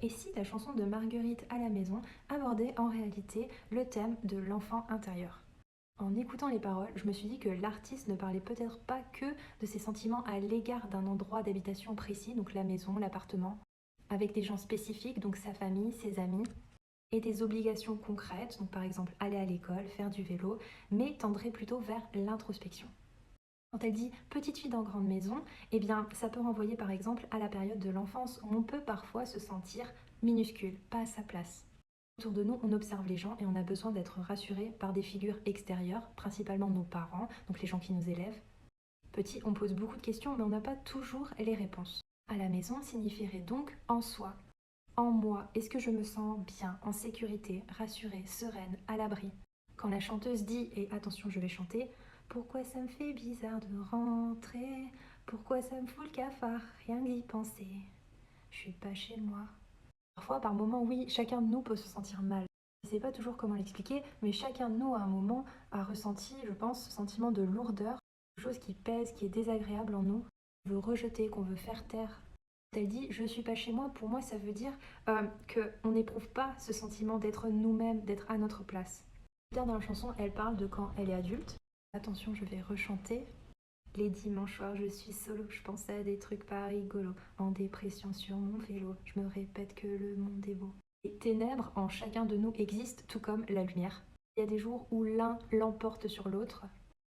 Et si la chanson de Marguerite à la maison abordait en réalité le thème de l'enfant intérieur? En écoutant les paroles, je me suis dit que l'artiste ne parlait peut-être pas que de ses sentiments à l'égard d'un endroit d'habitation précis, donc la maison, l'appartement, avec des gens spécifiques, donc sa famille, ses amis, et des obligations concrètes, donc par exemple aller à l'école, faire du vélo, mais tendrait plutôt vers l'introspection. Quand elle dit petite fille dans grande maison, eh bien ça peut renvoyer par exemple à la période de l'enfance où on peut parfois se sentir minuscule, pas à sa place. Autour de nous, on observe les gens et on a besoin d'être rassuré par des figures extérieures, principalement nos parents, donc les gens qui nous élèvent. Petit, on pose beaucoup de questions, mais on n'a pas toujours les réponses. À la maison signifierait donc en soi, en moi. Est-ce que je me sens bien, en sécurité, rassurée, sereine, à l'abri? Quand la chanteuse dit, et attention, je vais chanter, pourquoi ça me fait bizarre de rentrer? Pourquoi ça me fout le cafard? Rien d'y penser. Je suis pas chez moi. Parfois, par moments, oui, chacun de nous peut se sentir mal. Je ne sais pas toujours comment l'expliquer, mais chacun de nous, à un moment, a ressenti, je pense, ce sentiment de lourdeur, quelque chose qui pèse, qui est désagréable en nous, qu'on veut rejeter, qu'on veut faire taire. Quand elle dit je suis pas chez moi, pour moi, ça veut dire qu'on n'éprouve pas ce sentiment d'être nous-mêmes, d'être à notre place. Plus tard dans la chanson, elle parle de quand elle est adulte. Attention, je vais rechanter. Les dimanches soirs, je suis solo, je pense à des trucs pas rigolos. En dépression sur mon vélo, je me répète que le monde est beau. Les ténèbres en chacun de nous existent, tout comme la lumière. Il y a des jours où l'un l'emporte sur l'autre.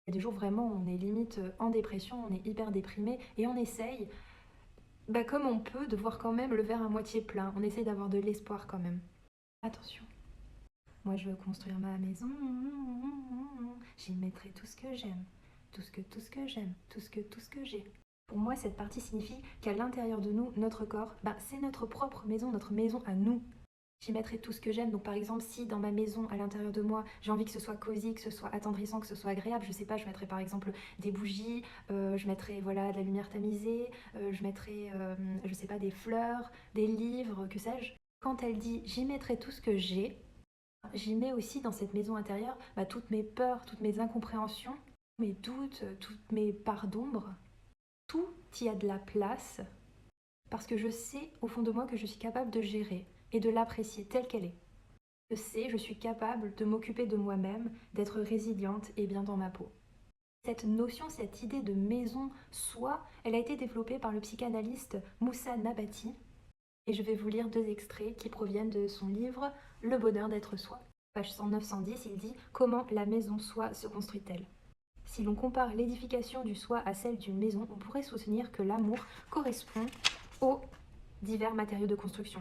Il y a des jours vraiment où on est limite en dépression, on est hyper déprimé et on essaye, comme on peut, de voir quand même le verre à moitié plein. On essaye d'avoir de l'espoir quand même. Attention. Moi je veux construire ma maison, j'y mettrai tout ce que j'aime, tout ce que j'aime, tout ce que j'ai. Pour moi, cette partie signifie qu'à l'intérieur de nous, notre corps, c'est notre propre maison, notre maison à nous. J'y mettrai tout ce que j'aime. Donc par exemple, si dans ma maison, à l'intérieur de moi, j'ai envie que ce soit cosy, que ce soit attendrissant, que ce soit agréable, je sais pas, je mettrai par exemple des bougies, je mettrai voilà, de la lumière tamisée, je mettrai, je sais pas, des fleurs, des livres, que sais-je. Quand elle dit j'y mettrai tout ce que j'ai, j'y mets aussi dans cette maison intérieure toutes mes peurs, toutes mes incompréhensions, mes doutes, toutes mes parts d'ombre. Tout y a de la place parce que je sais au fond de moi que je suis capable de gérer et de l'apprécier telle qu'elle est. Je sais, je suis capable de m'occuper de moi-même, d'être résiliente et bien dans ma peau. Cette notion, cette idée de maison soi, elle a été développée par le psychanalyste Moussa Nabati. Et je vais vous lire deux extraits qui proviennent de son livre Le bonheur d'être soi. Page 109-110, il dit comment la maison soi se construit-elle. Si l'on compare l'édification du soi à celle d'une maison, on pourrait soutenir que l'amour correspond aux divers matériaux de construction.